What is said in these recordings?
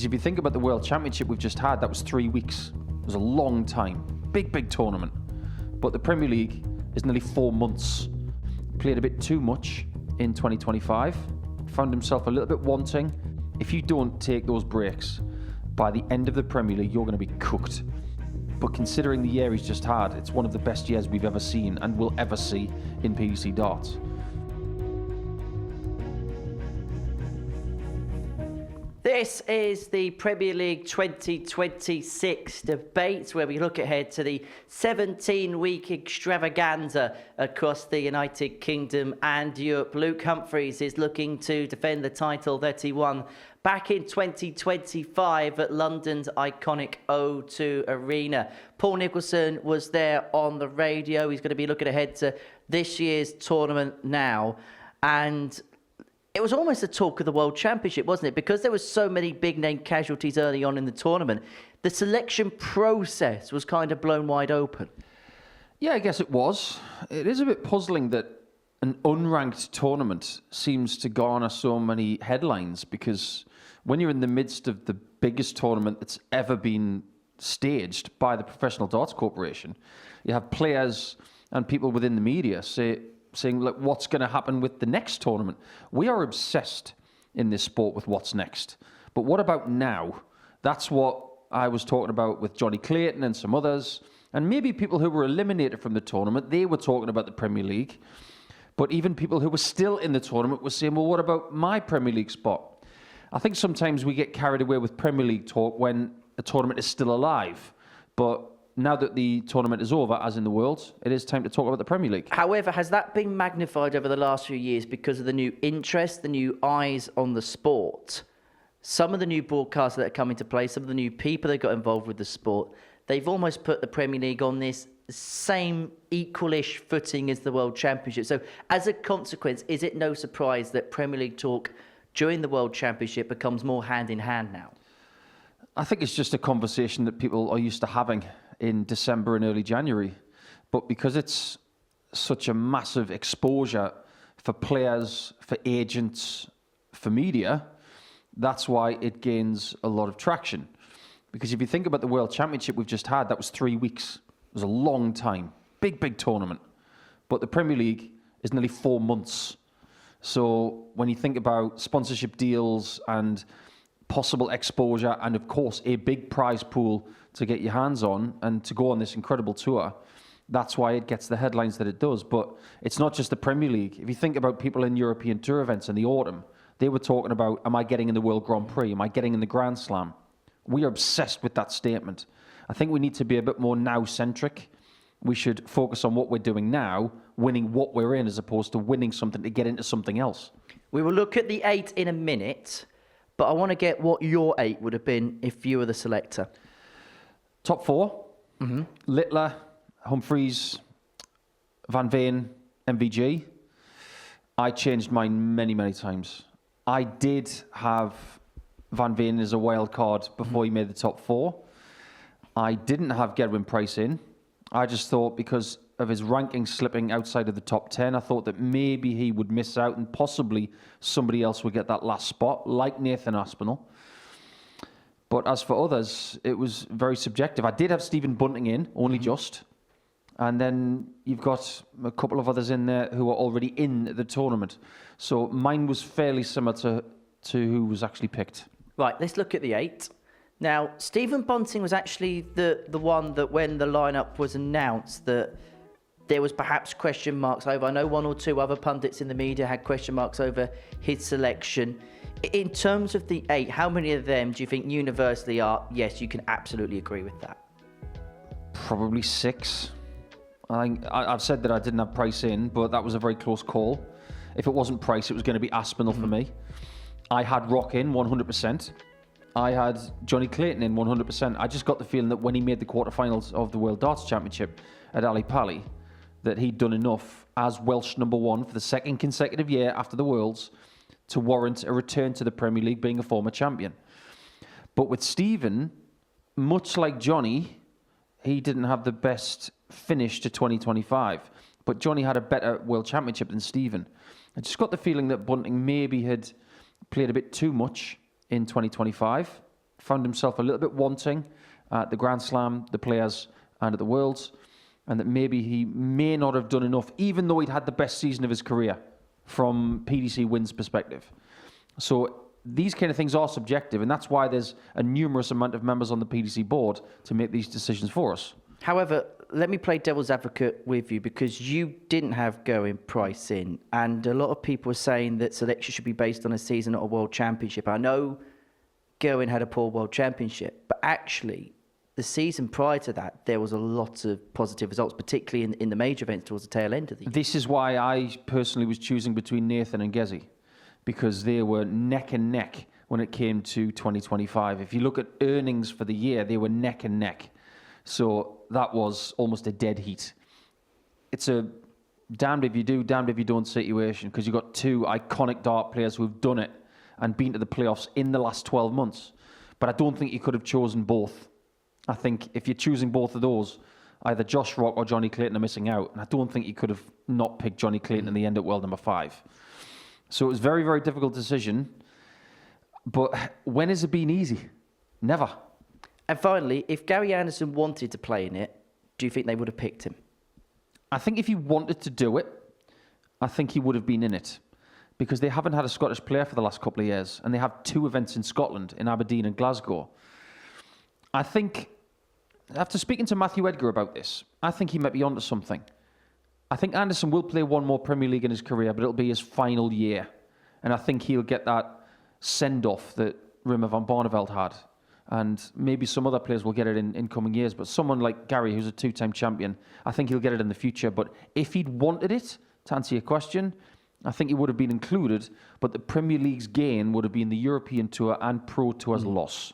Because if you think about the World Championship we've just had, that was 3 weeks. It was a long time. Big tournament. But the Premier League is nearly 4 months. Played a bit too much in 2025. Found himself a little bit wanting. If you don't take those breaks, by the end of the Premier League, you're going to be cooked. But considering the year he's just had, it's one of the best years we've ever seen and will ever see in PDC darts. This is the Premier League 2026 debate, where we look ahead to the 17-week extravaganza across the United Kingdom and Europe. Luke Humphries is looking to defend the title that he won back in 2025 at London's iconic O2 Arena. Paul Nicholson was there on the radio. He's going to be looking ahead to this year's tournament now. And it was almost the talk of the World Championship, wasn't it? Because there were so many big-name casualties early on in the tournament, the selection process was kind of blown wide open. Yeah, I guess it was. It is a bit puzzling that an unranked tournament seems to garner so many headlines, because when you're in the midst of the biggest tournament that's ever been staged by the Professional Darts Corporation, you have players and people within the media saying, look, what's going to happen with the next tournament? We are obsessed in this sport with what's next. But what about now? That's what I was talking about with Johnny Clayton and some others. And maybe people who were eliminated from the tournament, they were talking about the Premier League. But even people who were still in the tournament were saying, well, what about my Premier League spot? I think sometimes we get carried away with Premier League talk when a tournament is still alive. But now that the tournament is over, as in the World, it is time to talk about the Premier League. However, has that been magnified over the last few years because of the new interest, the new eyes on the sport? Some of the new broadcasts that are coming to play, some of the new people that got involved with the sport, they've almost put the Premier League on this same equalish footing as the World Championship. So as a consequence, is it no surprise that Premier League talk during the World Championship becomes more hand in hand now? I think it's just a conversation that people are used to having in December and early January. But because it's such a massive exposure for players, for agents, for media, that's why it gains a lot of traction. Because if you think about the World Championship we've just had, that was 3 weeks. It was a long time. Big tournament. But the Premier League is nearly 4 months. So when you think about sponsorship deals and possible exposure, and of course a big prize pool to get your hands on and to go on this incredible tour, that's why it gets the headlines that it does. But it's not just the Premier League. If you think about people in European Tour events in the autumn, they were talking about, am I getting in the World Grand Prix? Am I getting in the Grand Slam? We are obsessed with that statement. I think we need to be a bit more now-centric. We should focus on what we're doing now, winning what we're in, as opposed to winning something to get into something else. We will look at the 8 in a minute, but I want to get what your 8 would have been if you were the selector. Top 4, Littler, Humphries, Van Veen, MVG. I changed mine many times. I did have Van Veen as a wild card before he made the top 4. I didn't have Gerwen Price in. I just thought, because of his ranking slipping outside of the top 10, I thought that maybe he would miss out and possibly somebody else would get that last spot, like Nathan Aspinall. But as for others, it was very subjective. I did have Stephen Bunting in, only just. And then you've got a couple of others in there who are already in the tournament. So mine was fairly similar to who was actually picked. Right, let's look at the 8. Now, Stephen Bunting was actually the one that when the lineup was announced that there was perhaps question marks over. I know 1 or 2 other pundits in the media had question marks over his selection. In terms of the 8, how many of them do you think universally are, yes, you can absolutely agree with that? Probably 6. I've said that I didn't have Price in, but that was a very close call. If it wasn't Price, it was going to be Aspinall for me. I had Rock in 100%. I had Johnny Clayton in 100%. I just got the feeling that when he made the quarterfinals of the World Darts Championship at Ali Pali, that he'd done enough as Welsh #1 for the 2nd consecutive year after the Worlds to warrant a return to the Premier League, being a former champion. But with Stephen, much like Johnny, he didn't have the best finish to 2025. But Johnny had a better World Championship than Stephen. I just got the feeling that Bunting maybe had played a bit too much in 2025. found himself a little bit wanting at the Grand Slam, the Players, and at the Worlds, and that maybe he may not have done enough, even though he'd had the best season of his career from PDC wins perspective. So these kind of things are subjective, and that's why there's a numerous amount of members on the PDC board to make these decisions for us. However, let me play devil's advocate with you, because you didn't have Gerwen price in, and a lot of people are saying that selection should be based on a season, not a world championship. I know Gerwen had a poor world championship, but actually the season prior to that, there was a lot of positive results, particularly in the major events towards the tail end of the year. This is why I personally was choosing between Nathan and Gezi, because they were neck and neck when it came to 2025. If you look at earnings for the year, they were neck and neck. So that was almost a dead heat. It's a damned if you do, damned if you don't situation, because you've got two iconic dart players who've done it and been to the playoffs in the last 12 months. But I don't think you could have chosen both. I think if you're choosing both of those, either Josh Rock or Johnny Clayton are missing out. And I don't think you could have not picked Johnny Clayton in the end at world number 5. So it was a very, very difficult decision. But when has it been easy? Never. And finally, if Gary Anderson wanted to play in it, do you think they would have picked him? I think if he wanted to do it, I think he would have been in it. Because they haven't had a Scottish player for the last couple of years. And they have 2 events in Scotland, in Aberdeen and Glasgow. I think, after speaking to Matthew Edgar about this, I think he might be onto something. I think Anderson will play one more Premier League in his career, but it'll be his final year. And I think he'll get that send-off that Rimmer van Barneveld had. And maybe some other players will get it in coming years. But someone like Gary, who's a 2-time champion, I think he'll get it in the future. But if he'd wanted it, to answer your question, I think he would have been included. But the Premier League's gain would have been the European Tour and Pro Tour's loss.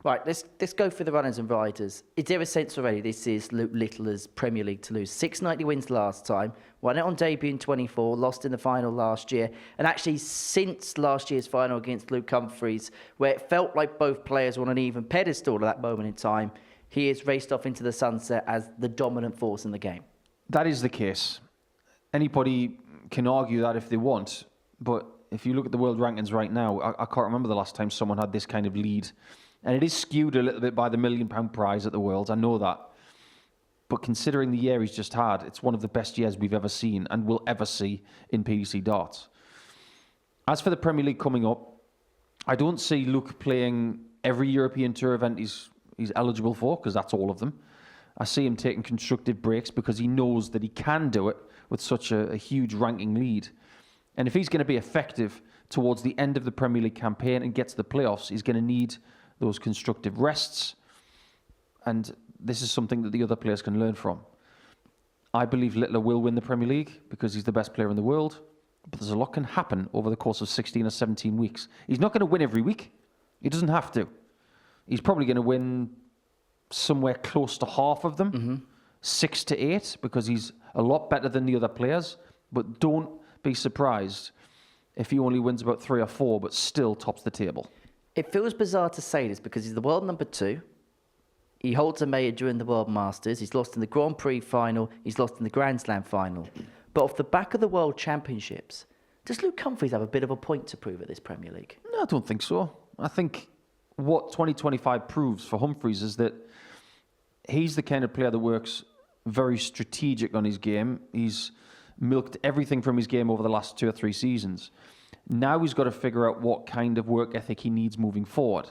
Right, let's go for the runners and riders. Is there a sense already this is Luke Littler's Premier League to lose? 690 wins last time, won it on debut in 24, lost in the final last year, and actually since last year's final against Luke Humphries, where it felt like both players were on an even pedestal at that moment in time, he has raced off into the sunset as the dominant force in the game. That is the case. Anybody can argue that if they want, but if you look at the world rankings right now, I can't remember the last time someone had this kind of lead. And it is skewed a little bit by the £1 million prize at the Worlds, I know that. But considering the year he's just had, it's one of the best years we've ever seen and will ever see in PDC darts. As for the Premier League coming up, I don't see Luke playing every European Tour event he's eligible for, because that's all of them. I see him taking constructive breaks because he knows that he can do it with such a huge ranking lead. And if he's going to be effective towards the end of the Premier League campaign and get to the playoffs, he's going to need those constructive rests, and this is something that the other players can learn from. I believe Littler will win the Premier League because he's the best player in the world, but there's a lot can happen over the course of 16 or 17 weeks. He's not going to win every week. He doesn't have to. He's probably going to win somewhere close to half of them, 6 to 8, because he's a lot better than the other players, but don't be surprised if he only wins about 3 or 4, but still tops the table. It feels bizarre to say this because he's the world number 2. He holds a major during the World Masters. He's lost in the Grand Prix final. He's lost in the Grand Slam final. But off the back of the World Championships, does Luke Humphries have a bit of a point to prove at this Premier League? No, I don't think so. I think what 2025 proves for Humphries is that he's the kind of player that works very strategic on his game. He's milked everything from his game over the last 2 or 3 seasons. Now he's got to figure out what kind of work ethic he needs moving forward.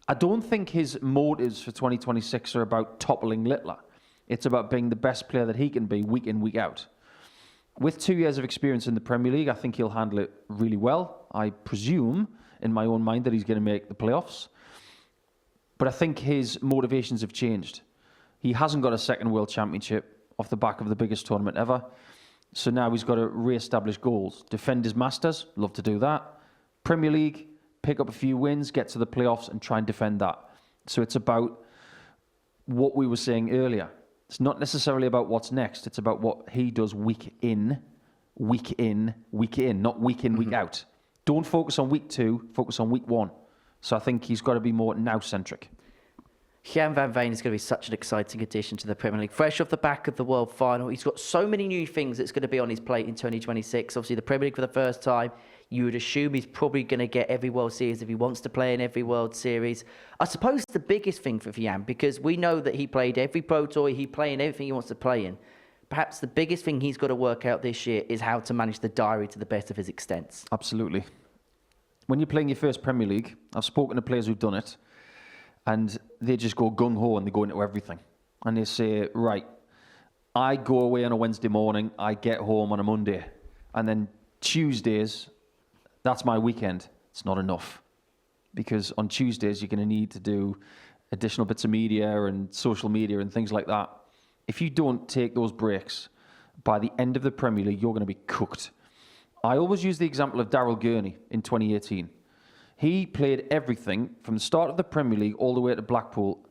I don't think his motives for 2026 are about toppling Littler. It's about being the best player that he can be week in, week out. With 2 years of experience in the Premier League, I think he'll handle it really well. I presume, in my own mind, that he's going to make the playoffs. But I think his motivations have changed. He hasn't got a second World Championship off the back of the biggest tournament ever. So now he's got to re-establish goals. Defend his Masters, love to do that. Premier League, pick up a few wins, get to the playoffs and try and defend that. So it's about what we were saying earlier. It's not necessarily about what's next. It's about what he does week in, week in, week in, not week in, week out. Don't focus on week 2, focus on week 1. So I think he's got to be more now-centric. Jan van Veen is going to be such an exciting addition to the Premier League. Fresh off the back of the World Final, he's got so many new things that's going to be on his plate in 2026. Obviously, the Premier League for the first time. You would assume he's probably going to get every World Series if he wants to play in every World Series. I suppose the biggest thing for Jan, because we know that he played every Pro Tour, he played in everything he wants to play in. Perhaps the biggest thing he's got to work out this year is how to manage the diary to the best of his extents. Absolutely. When you're playing your first Premier League, I've spoken to players who've done it, and they just go gung-ho and they go into everything. And they say, right, I go away on a Wednesday morning, I get home on a Monday, and then Tuesdays, that's my weekend. It's not enough. Because on Tuesdays, you're going to need to do additional bits of media and social media and things like that. If you don't take those breaks, by the end of the Premier League, you're going to be cooked. I always use the example of Daryl Gurney in 2018. He played everything from the start of the Premier League all the way to Blackpool.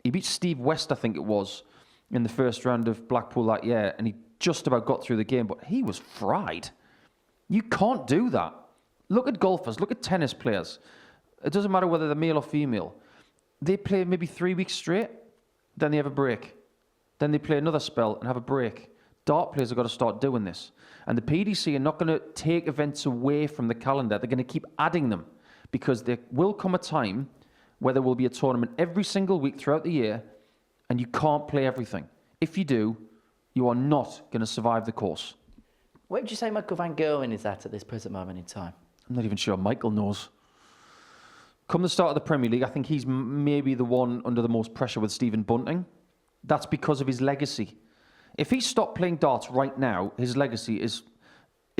He beat Steve West, I think it was, in the first round of Blackpool that year, and he just about got through the game, but he was fried. You can't do that. Look at golfers, look at tennis players. It doesn't matter whether they're male or female. They play maybe 3 weeks straight, then they have a break. Then they play another spell and have a break. Dart players have got to start doing this. And the PDC are not going to take events away from the calendar. They're going to keep adding them, because there will come a time where there will be a tournament every single week throughout the year, and you can't play everything. If you do, you are not going to survive the course. Where would you say Michael van Gerwen is at this present moment in time? I'm not even sure Michael knows. Come the start of the Premier League, I think he's maybe the one under the most pressure with Stephen Bunting. That's because of his legacy. If he stopped playing darts right now, his legacy is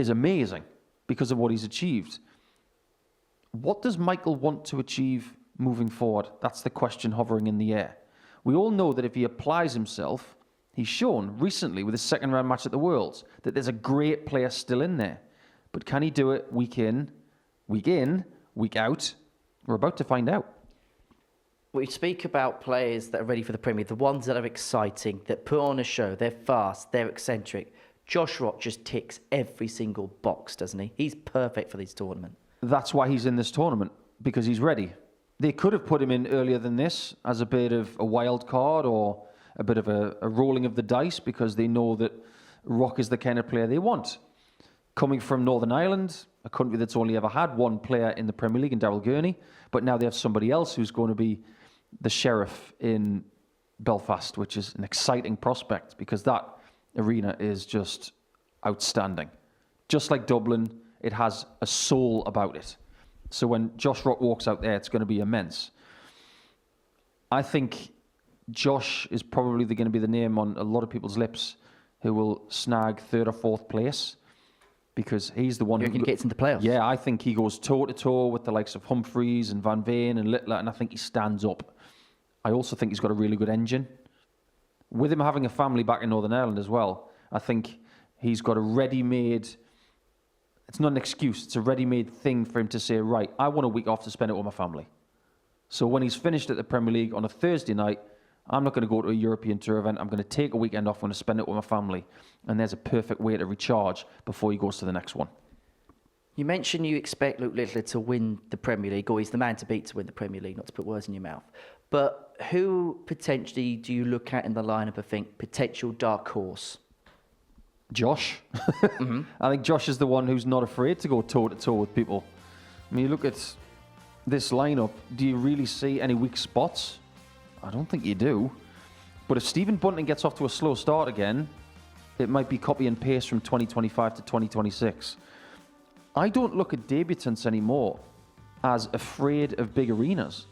amazing because of what he's achieved. What does Michael want to achieve moving forward? That's the question hovering in the air. We all know that if he applies himself, he's shown recently with his second round match at the Worlds that there's a great player still in there. But can he do it week in, week out? We're about to find out. We speak about players that are ready for the Premier League, the ones that are exciting, that put on a show, they're fast, they're eccentric. Josh Rock just ticks every single box, doesn't he? He's perfect for this tournament. That's why he's in this tournament, because he's ready. They could have put him in earlier than this as a bit of a wild card or a bit of a rolling of the dice, because they know that Rock is the kind of player they want. Coming from Northern Ireland, a country that's only ever had one player in the Premier League in Daryl Gurney, but now they have somebody else who's going to be the sheriff in Belfast, which is an exciting prospect because that arena is just outstanding. Just like Dublin, it has a soul about it. So when Josh Rock walks out there, it's going to be immense. I think Josh is probably going to be the name on a lot of people's lips who will snag third or fourth place, because he's the one who gets into the playoffs. Yeah, I think he goes toe-to-toe with the likes of Humphries and Van Veen and Littler, and I think he stands up. I also think he's got a really good engine. With him having a family back in Northern Ireland as well, I think he's got a ready-made... It's not an excuse, it's a ready-made thing for him to say, right, I want a week off to spend it with my family. So when he's finished at the Premier League on a Thursday night, I'm not going to go to a European tour event. I'm going to take a weekend off. I'm going to spend it with my family. And there's a perfect way to recharge before he goes to the next one. You mentioned you expect Luke Littler to win the Premier League, or he's the man to beat to win the Premier League, not to put words in your mouth. But who potentially do you look at in the lineup and think potential dark horse? Josh. I think Josh is the one who's not afraid to go toe-to-toe with people. I mean, you look at this lineup, do you really see any weak spots? I don't think you do. But if Stephen Bunting gets off to a slow start again, it might be copy and paste from 2025 to 2026. I don't look at debutants anymore as afraid of big arenas.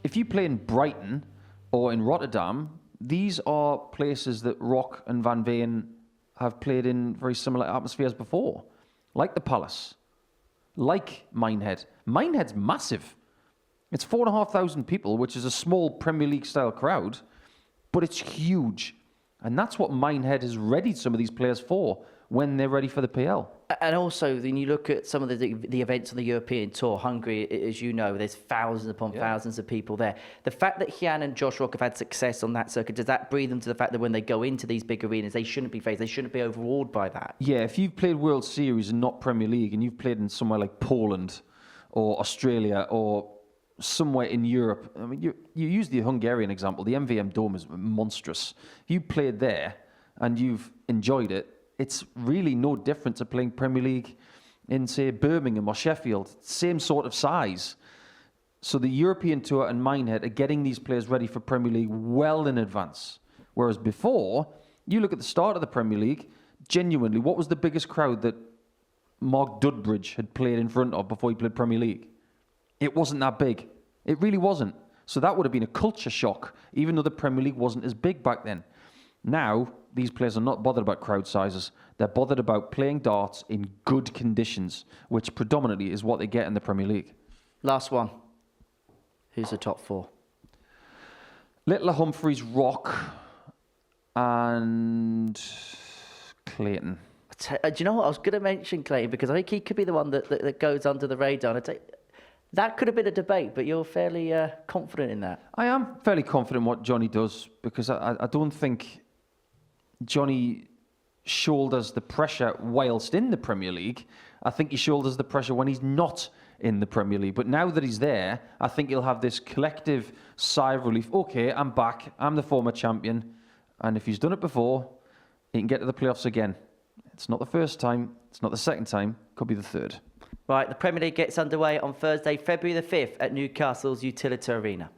If you play in Brighton or in Rotterdam, these are places that Rock and Van Veen have played in very similar atmospheres before, like the Palace, like Minehead. Minehead's massive. It's 4,500 people, which is a small Premier League style crowd, but it's huge. And that's what Minehead has readied some of these players for when they're ready for the PL. And also, when you look at some of the events on the European Tour, Hungary, as you know, there's thousands upon thousands of people there. The fact that Jan and Josh Rock have had success on that circuit, does that breathe them to the fact that when they go into these big arenas, they shouldn't be faced, they shouldn't be overawed by that? Yeah, if you've played World Series and not Premier League, and you've played in somewhere like Poland or Australia or somewhere in Europe, I mean, you use the Hungarian example. The MVM Dome is monstrous. If you played there and you've enjoyed it, it's really no different to playing Premier League in, say, Birmingham or Sheffield. Same sort of size. So the European Tour and Minehead are getting these players ready for Premier League well in advance. Whereas before, you look at the start of the Premier League, genuinely, what was the biggest crowd that Mark Dudbridge had played in front of before he played Premier League? It wasn't that big. It really wasn't. So that would have been a culture shock, even though the Premier League wasn't as big back then. Now, these players are not bothered about crowd sizes. They're bothered about playing darts in good conditions, which predominantly is what they get in the Premier League. Last one. Who's the top four? Littler, Humphries, Rock, and Clayton. Do you know what? I was going to mention Clayton because I think he could be the one that goes under the radar. And that could have been a debate, but you're fairly confident in that. I am fairly confident in what Johnny does because I don't think Johnny shoulders the pressure whilst in the Premier League. I think he shoulders the pressure when he's not in the Premier League. But now that he's there, I think he'll have this collective sigh of relief. Okay, I'm back. I'm the former champion. And if he's done it before, he can get to the playoffs again. It's not the first time. It's not the second time. Could be the third. Right, the Premier League gets underway on Thursday, February the 5th at Newcastle's Utilita Arena.